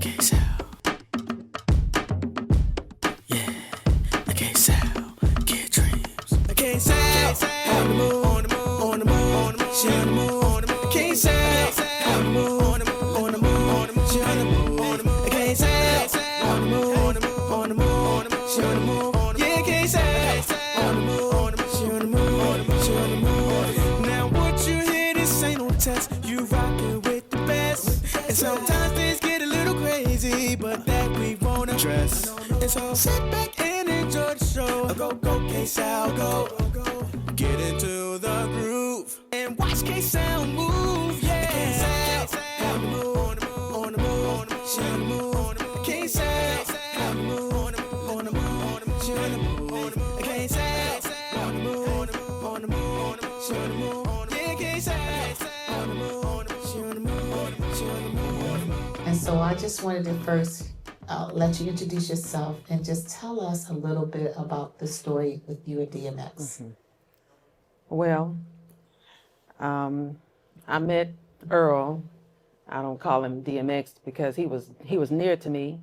KSAL. Yeah, the KSAL. Kid dreams. The KSAL. On the move, on the move, on the move, on the move. She on the move, on the move. The KSAL. On the move, on the move, on the move, on the move. She on the move, on the move. The KSAL. On the move, on the move, on the move, on the move. She on the move, on the move. Yeah, KSAL. On the move, on the move. She on the move, on the move. She on the move. Now what you hear, this ain't no test. You rockin' with the best. And sometimes things get a little crazy, but that we won't address. And so sit back and enjoy the show. Go, go, KSAL, go. Get into the groove and watch KSAL move. Yeah, KSAL on the move, on the move, on the move, on the move. She on the move, on the move. KSAL on the move, on the move, on the move, on the move. She on the move, on the move. KSAL on the move, on the move, on the move, on the move. She on the move, on the move. Yeah, KSAL on the move, on the move. She on the move, on the move. She on the move, on the move. And so I just wanted to first let you introduce yourself and just tell us a little bit about the story with you and DMX. Mm-hmm. Well, I met Earl. I don't call him DMX because he was near to me,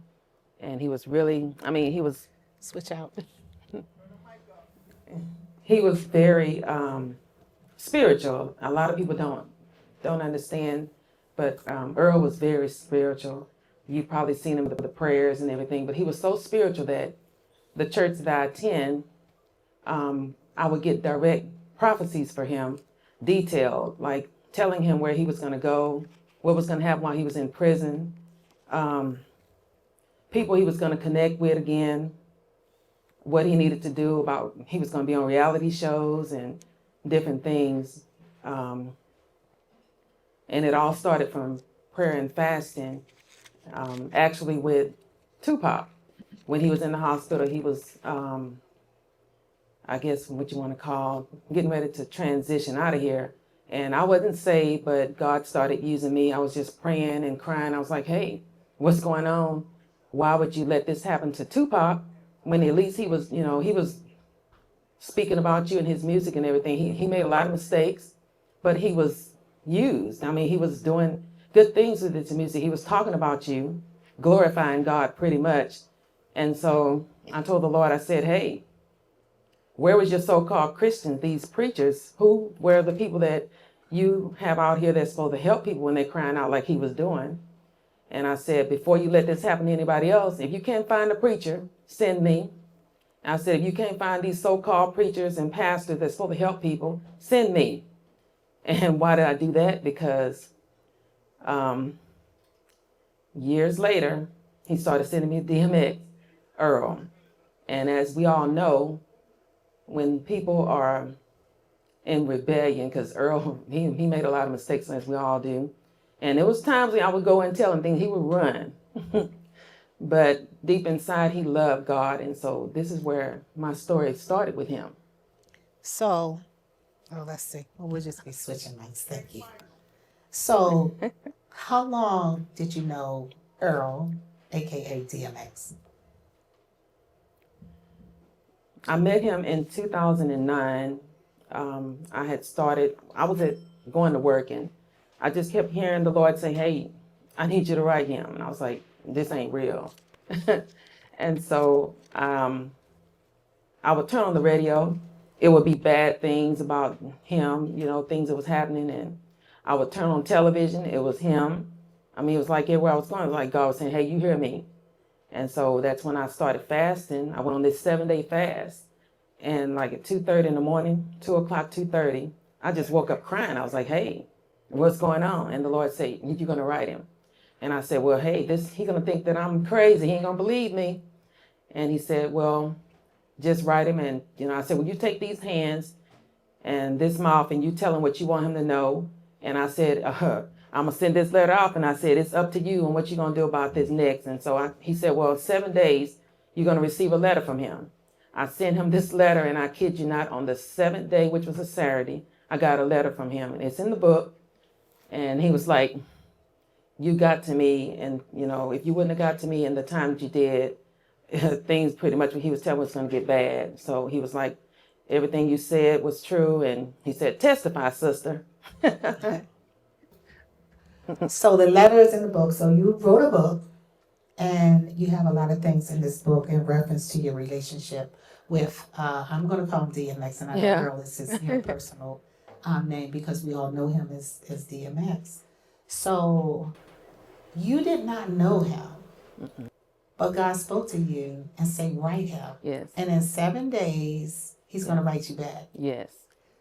and he was really, he was, Switch out. he was very spiritual. A lot of people don't understand, but Earl was very spiritual. You've probably seen him with the prayers and everything, but he was so spiritual that the church that I attend, I would get direct prophecies for him, detailed, like telling him where he was going to go, what was going to happen while he was in prison, people he was going to connect with again, what he needed to do about, he was going to be on reality shows and different things. And it all started from prayer and fasting, actually with Tupac. When he was in the hospital, he was, I guess what you want to call, getting ready to transition out of here. And I wasn't saved, but God started using me. I was just praying and crying. I was like, hey, what's going on? Why would you let this happen to Tupac when at least he was, he was speaking about you and his music and everything. He made a lot of mistakes, but he was used. He was doing good things with his music. He was talking about you, glorifying God pretty much. And so I told the Lord, I said, hey, where was your so-called Christians, these preachers? Who were the people that you have out here that's supposed to help people when they're crying out like he was doing? And I said, before you let this happen to anybody else, if you can't find a preacher, send me. I said, if you can't find these so-called preachers and pastors that's supposed to help people, send me. And why did I do that? Because years later, he started sending me DMX, Earl. And as we all know, when people are in rebellion, because Earl, he made a lot of mistakes, as we all do. And there was times when I would go and tell him things, he would run. But deep inside, he loved God. And so this is where my story started with him. So, let's see. Well, we'll just be switching mics. Thank you. So, how long did you know Earl, a.k.a. DMX? I met him in 2009. I was going to work, and I just kept hearing the Lord say, hey, I need you to write him. And I was like, this ain't real. And so I would turn on the radio. It would be bad things about him, things that was happening. And I would turn on television. It was him. It was like everywhere I was going, it was like God was saying, hey, you hear me? And so that's when I started fasting. I went on this 7-day fast. And like at 2:30 in the morning, 2 o'clock, 2:30, I just woke up crying. I was like, hey, what's going on? And the Lord said, you're going to write him. And I said, well, hey, he's going to think that I'm crazy. He ain't going to believe me. And he said, well, just write him. And, I said, well, you take these hands and this mouth and you tell him what you want him to know. And I said, I'm going to send this letter off. And I said, it's up to you and what you're going to do about this next. And so he said, well, 7 days, you're going to receive a letter from him. I sent him this letter, and I kid you not, on the 7th day, which was a Saturday, I got a letter from him. And it's in the book. And he was like, you got to me. And, if you wouldn't have got to me in the time that you did, things pretty much what he was telling me was going to get bad. So he was like, everything you said was true. And he said, testify, sister. So the letter is in the book. So you wrote a book, And you have a lot of things in this book in reference to your relationship with, I'm going to call him DMX, and I know Yeah. Earl is his personal name because we all know him as DMX. So you did not know him, but God spoke to you and say, write him. Yes. And in 7 days, he's going to write you back. Yes.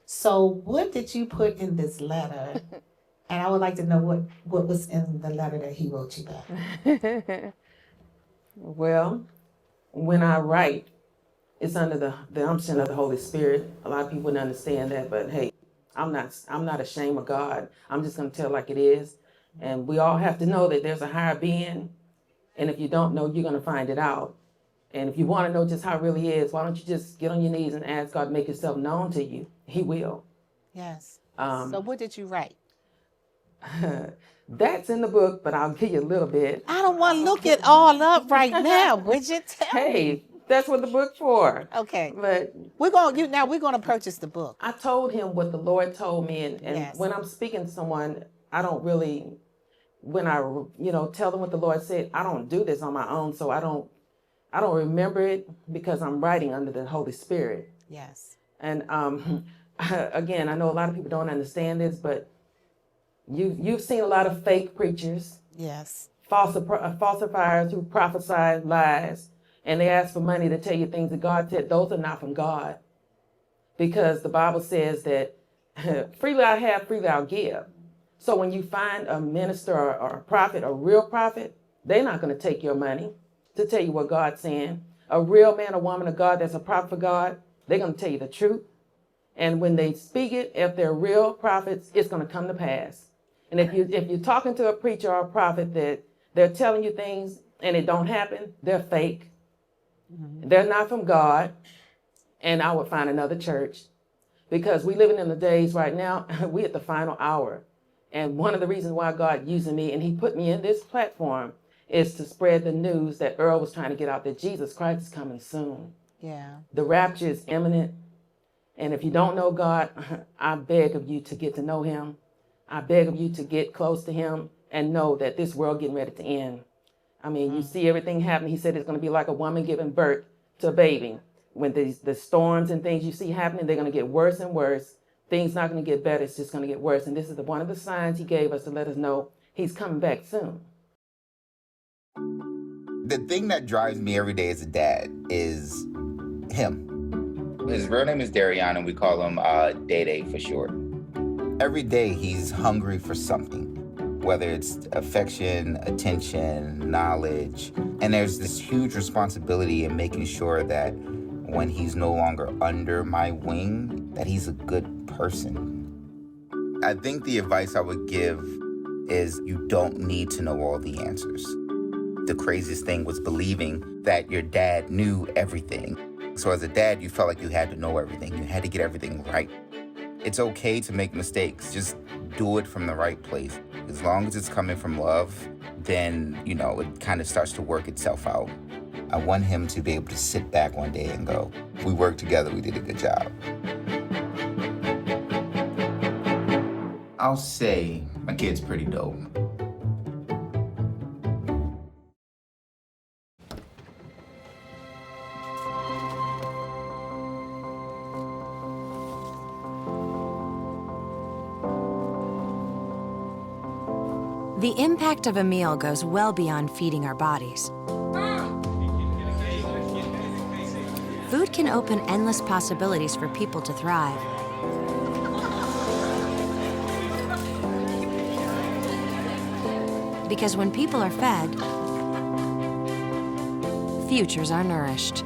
So what did you put in this letter? And I would like to know what was in the letter that he wrote you back. Well, when I write, it's under the unction of the Holy Spirit. A lot of people wouldn't understand that, but hey, I'm not ashamed of God. I'm just gonna tell like it is. And we all have to know that there's a higher being. And if you don't know, you're gonna find it out. And if you want to know just how it really is, why don't you just get on your knees and ask God to make himself known to you? He will. Yes. So what did you write? That's in the book, but I'll give you a little bit. I don't want to look it all up right now. Bridget, tell me. Hey, that's what the book's for. Okay. But we're gonna purchase the book. I told him what the Lord told me, and Yes. when I'm speaking to someone, I don't really, when I tell them what the Lord said, I don't do this on my own, so I don't remember it because I'm writing under the Holy Spirit. Yes. And again, I know a lot of people don't understand this, but you've seen a lot of fake preachers. Yes. Falsifiers who prophesy lies, and they ask for money to tell you things that God said. Those are not from God, because the Bible says that freely I have, freely I'll give. So when you find a minister or a prophet, a real prophet, they're not going to take your money to tell you what God's saying. A real man or woman of God that's a prophet for God, they're going to tell you the truth. And when they speak it, if they're real prophets, it's going to come to pass. And if you're talking to a preacher or a prophet that they're telling you things and it don't happen, they're fake. Mm-hmm. They're not from God. And I would find another church, because we living in the days right now, we at the final hour. And one of the reasons why God using me and he put me in this platform is to spread the news that Earl was trying to get out, that Jesus Christ is coming soon. Yeah. The rapture is imminent. And if you don't know God, I beg of you to get to know him. I beg of you to get close to him and know that this world getting ready to end. I mean, you see everything happening. He said it's going to be like a woman giving birth to a baby. When the storms and things you see happening, they're going to get worse and worse. Things not going to get better. It's just going to get worse. And this is one of the signs he gave us to let us know he's coming back soon. The thing that drives me every day as a dad is him. His real name is Darion, and we call him Day for short. Every day he's hungry for something, whether it's affection, attention, knowledge. And there's this huge responsibility in making sure that when he's no longer under my wing, that he's a good person. I think the advice I would give is you don't need to know all the answers. The craziest thing was believing that your dad knew everything. So as a dad, you felt like you had to know everything. You had to get everything right. It's okay to make mistakes. Just do it from the right place. As long as it's coming from love, then, it kind of starts to work itself out. I want him to be able to sit back one day and go, we worked together, we did a good job. I'll say my kid's pretty dope. The impact of a meal goes well beyond feeding our bodies. Food can open endless possibilities for people to thrive. Because when people are fed, futures are nourished.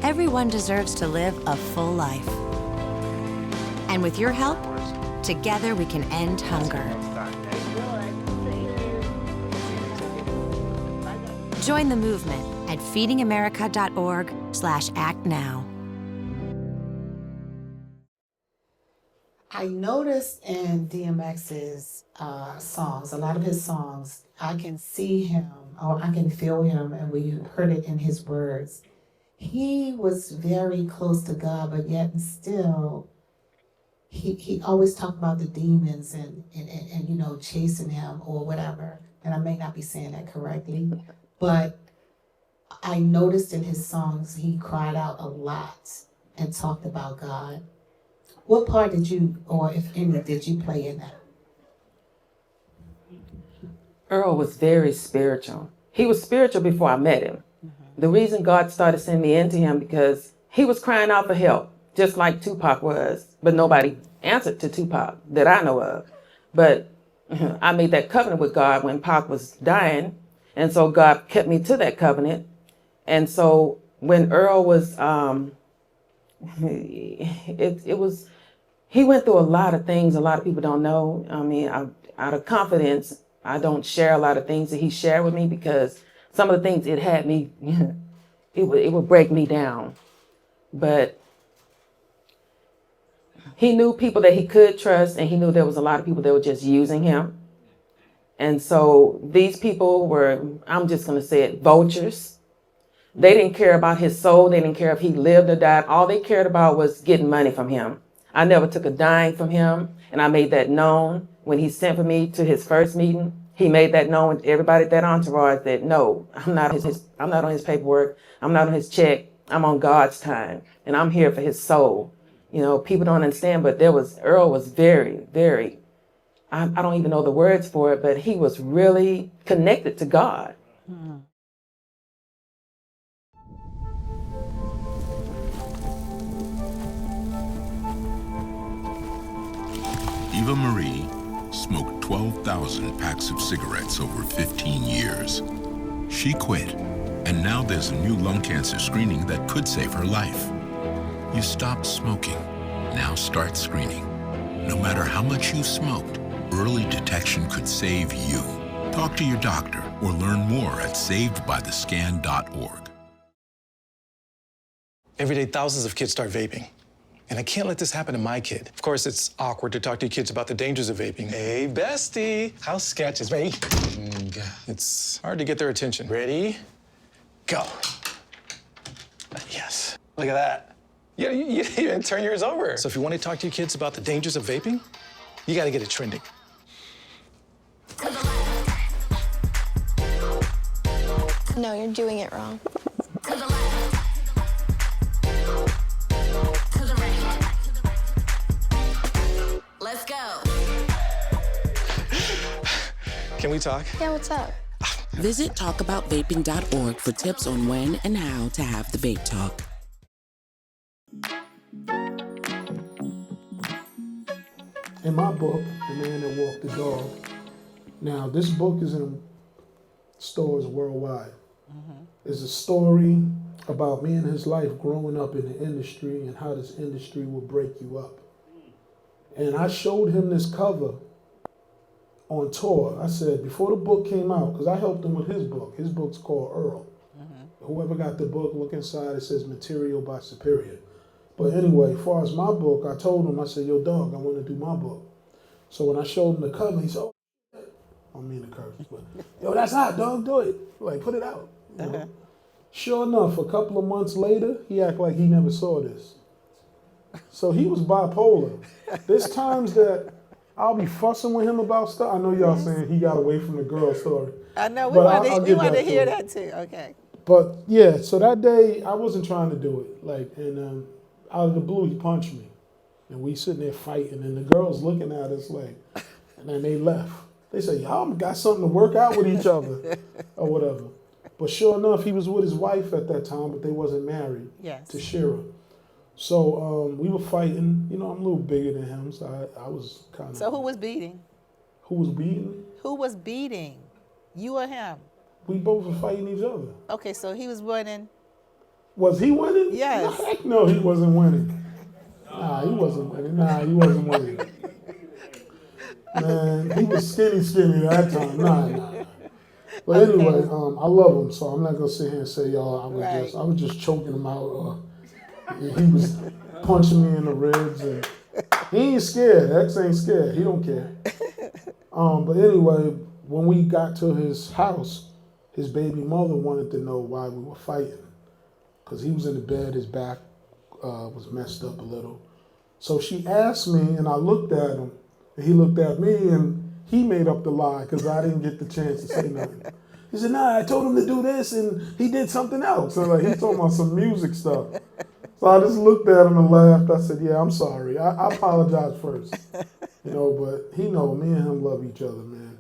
Everyone deserves to live a full life. And with your help, together we can end hunger. Join the movement at feedingamerica.org/actnow. I noticed in DMX's songs, a lot of his songs, I can see him or I can feel him, and we heard it in his words. he was very close to God, but yet and still, he always talked about the demons and you know, chasing him or whatever. And I may not be saying that correctly, but I noticed in his songs he cried out a lot and talked about God. What part did you, or if any, did you play in that? Earl was very spiritual. He was spiritual before I met him. The reason God started sending me into him because he was crying out for help, just like Tupac was, but nobody answered to Tupac that I know of. But I made that covenant with God when Pac was dying, and so God kept me to that covenant. And so when Earl was, he went through a lot of things a lot of people don't know. I mean, out of confidence, I don't share a lot of things that he shared with me because some of the things it had me, it would break me down. But he knew people that he could trust, and he knew there was a lot of people that were just using him. And so these people were, I'm just going to say it, vultures. They didn't care about his soul. They didn't care if he lived or died. All they cared about was getting money from him. I never took a dime from him, and I made that known when he sent for me to his first meeting. He made that known to everybody at that entourage that no, I'm not on his paperwork. I'm not on his check. I'm on God's time, and I'm here for his soul. You know, people don't understand, but Earl was very, very, I don't even know the words for it, but he was really connected to God. Eva Marie smoked 12,000 packs of cigarettes over 15 years. She quit, and now there's a new lung cancer screening that could save her life. You stopped smoking. Now start screening. No matter how much you smoked, early detection could save you. Talk to your doctor or learn more at savedbythescan.org. Every day, thousands of kids start vaping. And I can't let this happen to my kid. Of course, it's awkward to talk to your kids about the dangers of vaping. Hey, bestie, how's sketches, ready? It's hard to get their attention. Ready? Go. Yes. Look at that. You even turn yours over. So if you want to talk to your kids about the dangers of vaping, you got to get it trending. No, you're doing it wrong. Let's go. Can we talk? Yeah, what's up? Visit talkaboutvaping.org for tips on when and how to have the vape talk. In my book, The Man That Walked the Dog, now this book is in stores worldwide. It's a story about me and his life growing up in the industry and how this industry will break you up. And I showed him this cover on tour. I said, before the book came out, because I helped him with his book. His book's called Earl. Whoever got the book, look inside, it says Material by Superior. But anyway, as far as my book, I told him, I said, yo, dog, I want to do my book. So when I showed him the cover, he said, oh, I don't mean to curse, but yo, that's hot, dog, do it. Like, put it out. You know? Sure enough, a couple of months later, he acted like he never saw this. So he was bipolar. There's times that I'll be fussing with him about stuff. I know y'all saying he got away from the girl story. I know, we But want to hear that too, okay. But yeah, so that day I wasn't trying to do it. Like, and out of the blue, he punched me. And we sitting there fighting, and the girls looking at us like, and then they left. They said, y'all got something to work out with each other or whatever. But sure enough, he was with his wife at that time, but they wasn't married to Shira. So we were fighting. You know, I'm a little bigger than him, so I was kind of. So who was beating? Who was beating? Who was beating? You or him? We both were fighting each other. Okay, so he was winning. Was he winning? Yes. No, heck no, he wasn't winning. Nah, he wasn't winning. Man, he was skinny at that time. Nah. But anyway, I love him, so I'm not gonna sit here and say, y'all, I was just choking him out. He was punching me in the ribs, and he ain't scared. X ain't scared. He don't care. But anyway, when we got to his house, his baby mother wanted to know why we were fighting. because he was in the bed, his back was messed up a little. So she asked me, and I looked at him, and he looked at me, and he made up the lie because I didn't get the chance to say nothing. He said, nah, I told him to do this, and he did something else. So like, he's talking about some music stuff. So I just looked at him and laughed. I said, yeah, I'm sorry. I apologize first. You know, but he know me and him love each other, man.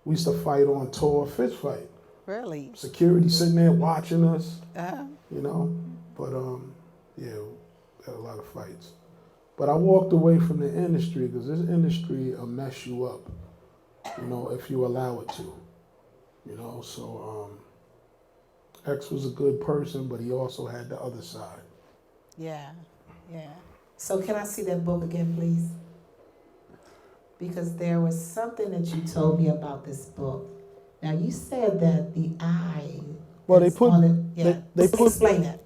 We used to fight on tour, fist fight. Really? Security sitting there watching us, Uh-huh. you know. But, yeah, we had a lot of fights. But I walked away from the industry because this industry will mess you up, you know, if you allow it to. You know, so X was a good person, but he also had the other side. Yeah, yeah. So can I see that book again, please? Because there was something that you told me about this book. Now you said that the eye. Well, they put they put explain that.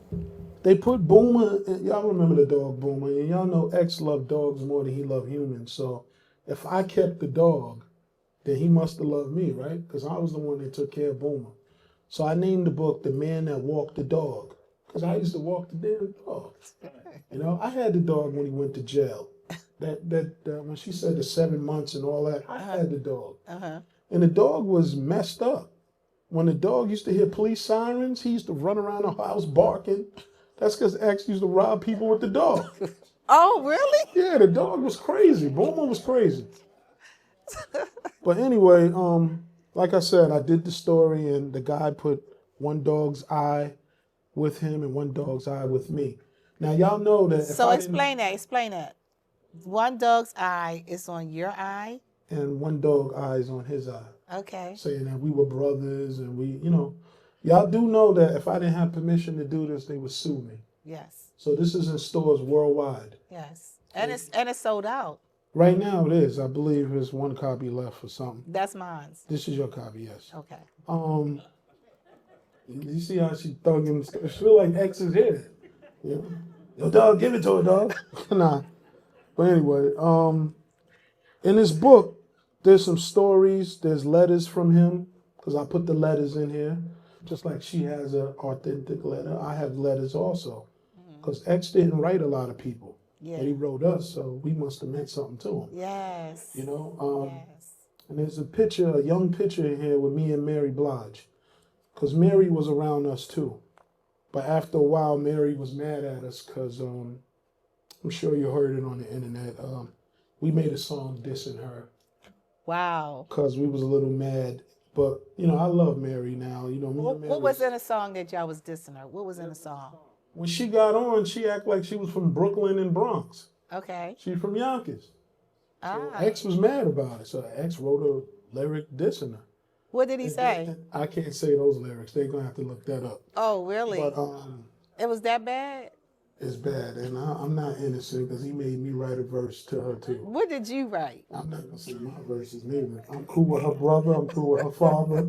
They put Boomer. Y'all remember the dog Boomer, and y'all know X loved dogs more than he loved humans. So if I kept the dog, then he must have loved me, right? Because I was the one that took care of Boomer. So I named the book "The Man That Walked the Dog," because I used to walk the damn dog. You know, I had the dog when he went to jail. When she said the 7 months and all that, I had the dog. Uh-huh. And the dog was messed up. When the dog used to hear police sirens, he used to run around the house barking. That's because X used to rob people with the dog. Oh, really? Yeah, the dog was crazy. Boomer was crazy. But anyway, like I said, I did the story, and the guy put one dog's eye with him and one dog's eye with me. Now, y'all know that. So explain that. One dog's eye is on your eye? And one dog eye is on his eye. Okay. Saying that we were brothers and we, you know. Y'all do know that if I didn't have permission to do this, they would sue me. Yes. So this is in stores worldwide. Yes. And it's sold out. Right now it is. I believe there's one copy left or something. That's mine. This is your copy, yes. Okay. You see how she thugging? I feel like X is here. You know? Yo, dog, give it to her, dog. Nah. But anyway, in this book, there's some stories. There's letters from him, because I put the letters in here. Just like she has an authentic letter, I have letters also. Because X didn't write a lot of people. Yeah. But he wrote us, so we must have meant something to him. Yes. You know? Yes. And there's a young picture in here with me and Mary Blige. Because Mary was around us too. But after a while, Mary was mad at us because I'm sure you heard it on the internet. We made a song dissing her. Wow. Because we was a little mad. But, you know, I love Mary now. You know, What was in a song that y'all was dissing her? What was in the song? When she got on, she acted like she was from Brooklyn and Bronx. Okay. She's from Yonkers. Ah. So X was mad about it. So X wrote a lyric dissing her. What did he say? I can't say those lyrics. They're going to have to look that up. Oh, really? But it was that bad? It's bad. And I'm not innocent because he made me write a verse to her, too. What did you write? I'm not going to say my verses neither. I'm cool with her brother. I'm cool with her father.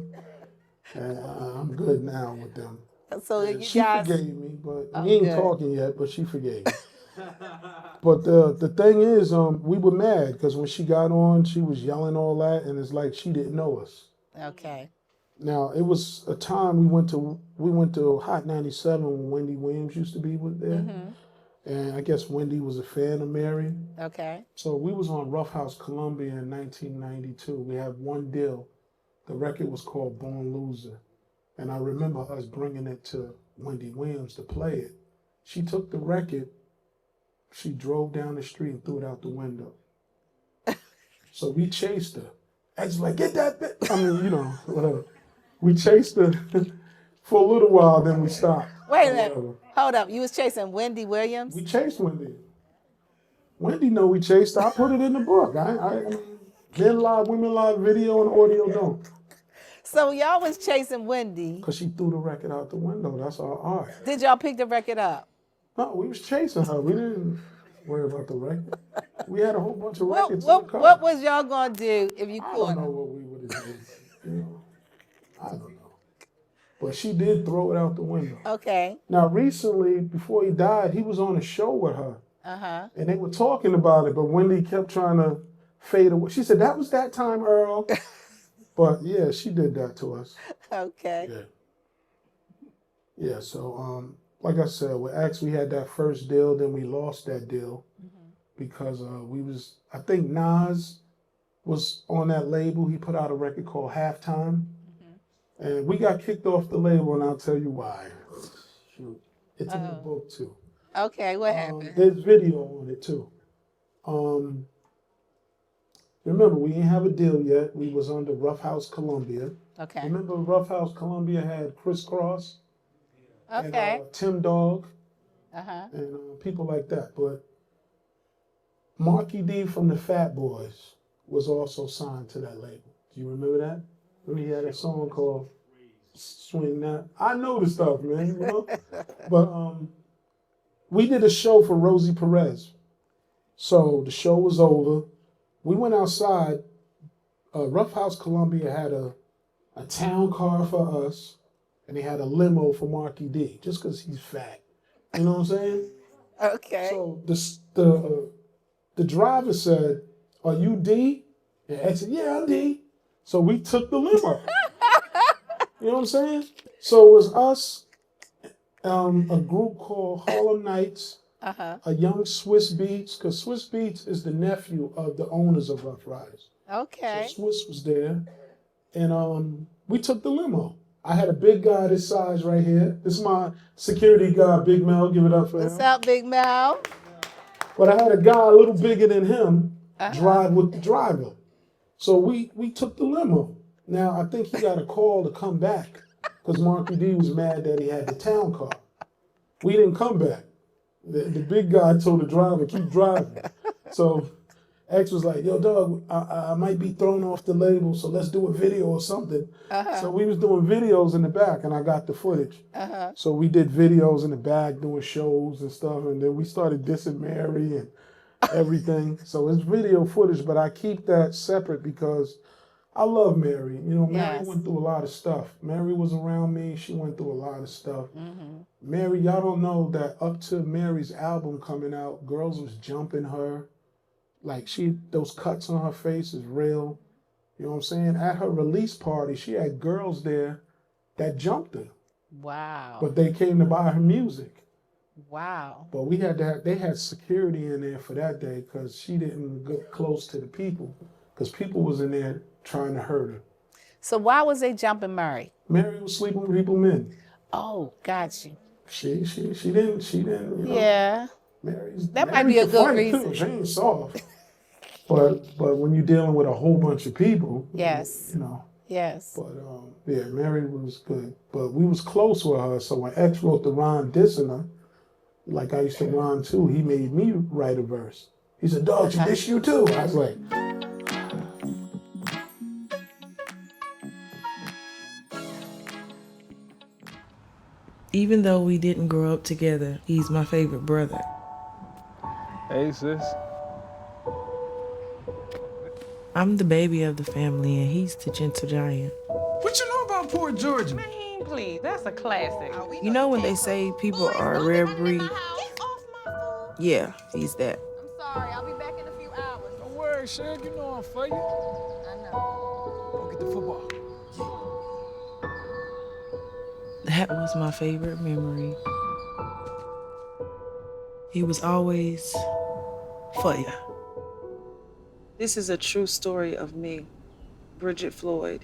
And I'm good now with them. So and you she guys forgave me, but we ain't talking yet, but she forgave me. But the thing is, we were mad because when she got on, she was yelling all that, and it's like she didn't know us. Okay. Now, it was a time we went to Hot 97 when Wendy Williams used to be there. Mm-hmm. And I guess Wendy was a fan of Mary. Okay. So we was on Rough House Columbia in 1992. We had one deal. The record was called Born Loser. And I remember us bringing it to Wendy Williams to play it. She took the record, she drove down the street and threw it out the window. So we chased her. I was like, get that bitch. I mean, you know, whatever. We chased her for a little while, then we stopped. Wait a minute. Hold up. You was chasing Wendy Williams? We chased Wendy. Wendy know we chased her. I put it in the book. I mean, men live, women live, video and audio don't. So y'all was chasing Wendy. Because she threw the record out the window. That's our art. Did y'all pick the record up? No, we was chasing her. We didn't worry about the record. We had a whole bunch of records in the car. What was y'all going to do if you caught her? I don't know what we would have done. You know, I don't know. But she did throw it out the window. Okay. Now, recently, before he died, he was on a show with her. Uh-huh. And they were talking about it, but Wendy kept trying to fade away. She said, that was that time, Earl. But yeah, she did that to us. Okay. Yeah. Yeah, so like I said, with X, we had that first deal, then we lost that deal because I think Nas was on that label. He put out a record called Halftime. And we got kicked off the label, and I'll tell you why. Shoot. It's in the book, too. Okay, what happened? There's video on it, too. Remember, we didn't have a deal yet. We was under Rough House Columbia. Okay. Remember Rough House Columbia had Criss Cross? Okay. And Tim Dog? And people like that. But Marky D from the Fat Boys was also signed to that label. Do you remember that? He had a song called Swing That. I know the stuff, man, you know? But we did a show for Rosie Perez. So the show was over. We went outside. Rough House Columbia had a town car for us, and they had a limo for Marky D, just because he's fat. You know what I'm saying? Okay. So the driver said, "Are you D?" And X said, "Yeah, I'm D." So we took the limo. You know what I'm saying? So it was us, a group called Harlem Nights, a young Swiss Beats, because Swiss Beats is the nephew of the owners of Rough Riders. Okay. So Swiss was there, and we took the limo. I had a big guy this size right here. This is my security guy, Big Mel. Give it up for him. What's up, Big Mel? But I had a guy a little bigger than him drive with the driver. So we took the limo. Now, I think he got a call to come back because Marky D was mad that he had the town car. We didn't come back. The big guy told the driver, keep driving. So X was like, yo, dog, I might be thrown off the label, so let's do a video or something. So we was doing videos in the back, and I got the footage. So we did videos in the back, doing shows and stuff, and then we started dissing Mary and everything. So it's video footage, but I keep that separate because I love Mary. You know, Mary went through a lot of stuff. Mary was around me. She went through a lot of stuff. Mary, y'all don't know that up to Mary's album coming out, girls was jumping her. Like those cuts on her face is real. You know what I'm saying? At her release party, she had girls there that jumped her. Wow. But they came to buy her music. Wow. But they had security in there for that day because she didn't get close to the people because people was in there trying to hurt her. So why was they jumping Mary? Mary was sleeping with people men. Oh, got you. She didn't, you know. Yeah. That might be a good reason. Too. She ain't soft. But when you're dealing with a whole bunch of people, yes, you know. Yes. But yeah, Mary was good. But we was close with her. So when X wrote the rhyme dissing her, like I used to rhyme too, he made me write a verse. He said, "Dog, she diss you too." I was like. Even though we didn't grow up together, he's my favorite brother. Hey, sis. I'm the baby of the family, and he's the gentle giant. What you know about Port Georgia? Man, please, that's a classic. You know when they say people are a rare breed? Yeah, he's that. I'm sorry, I'll be back in a few hours. Don't worry, Shug, you know I'm for you. I know. Go get the football. That was my favorite memory. He was always for ya. This is a true story of me, Bridget Floyd,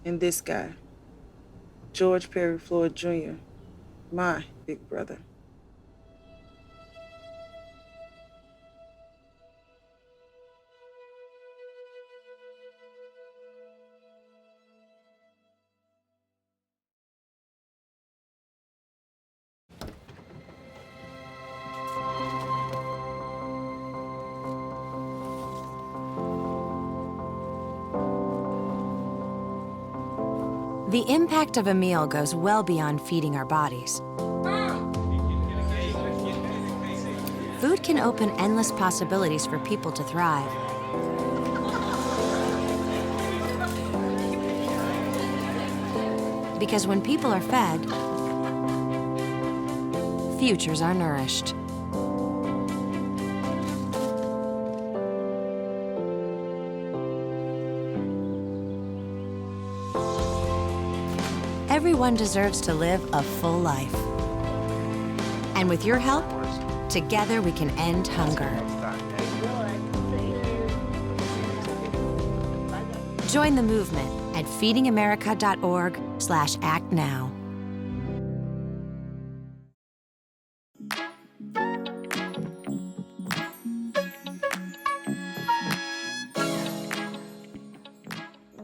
and this guy, George Perry Floyd Jr., my big brother. The impact of a meal goes well beyond feeding our bodies. Food can open endless possibilities for people to thrive. Because when people are fed, futures are nourished. Everyone deserves to live a full life. And with your help, together we can end hunger. Join the movement at feedingamerica.org/actnow.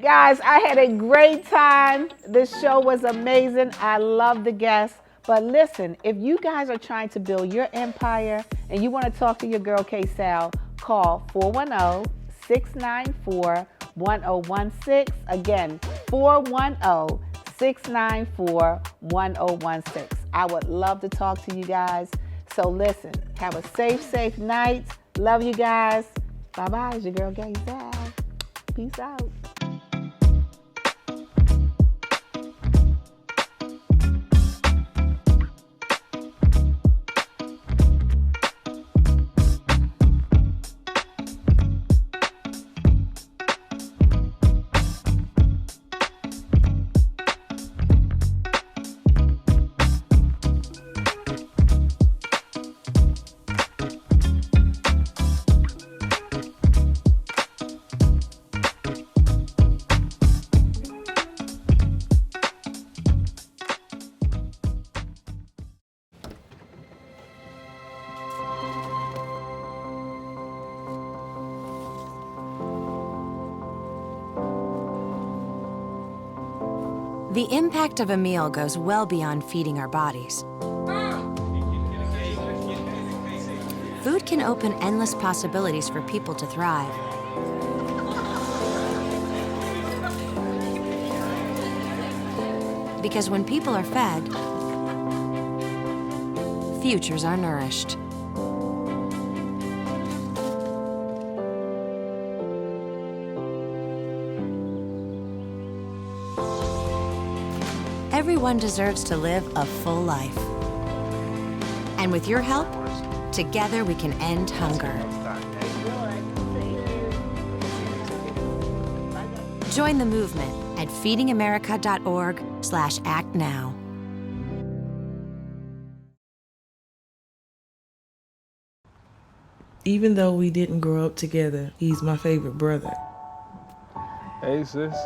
Guys, I had a great time. This show was amazing. I love the guests. But listen, if you guys are trying to build your empire and you want to talk to your girl KSAL, call 410-694-1016. Again, 410-694-1016. I would love to talk to you guys. So listen, have a safe night. Love you guys. Bye-bye. It's your girl KSAL. Peace out. The impact of a meal goes well beyond feeding our bodies. Food can open endless possibilities for people to thrive. Because when people are fed, futures are nourished. Everyone deserves to live a full life. And with your help, together we can end hunger. Join the movement at feedingamerica.org/actnow. Even though we didn't grow up together, he's my favorite brother. Hey, sis.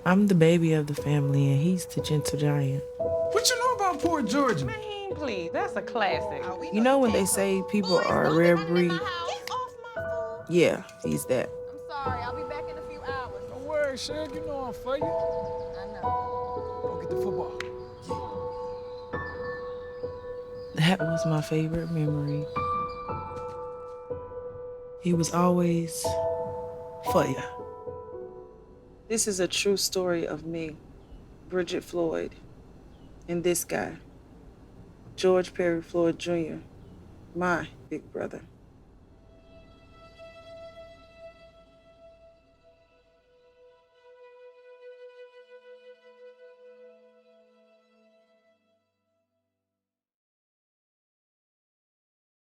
I'm the baby of the family, and he's the gentle giant. What you know about poor Georgia? Man, please, that's a classic. You know when they say people are a rare breed? Yeah, he's that. I'm sorry, I'll be back in a few hours. Don't worry, Shug, you know I'm for you. I know. Go get the football. That was my favorite memory. He was always for you. This is a true story of me, Bridget Floyd, and this guy, George Perry Floyd Jr., my big brother.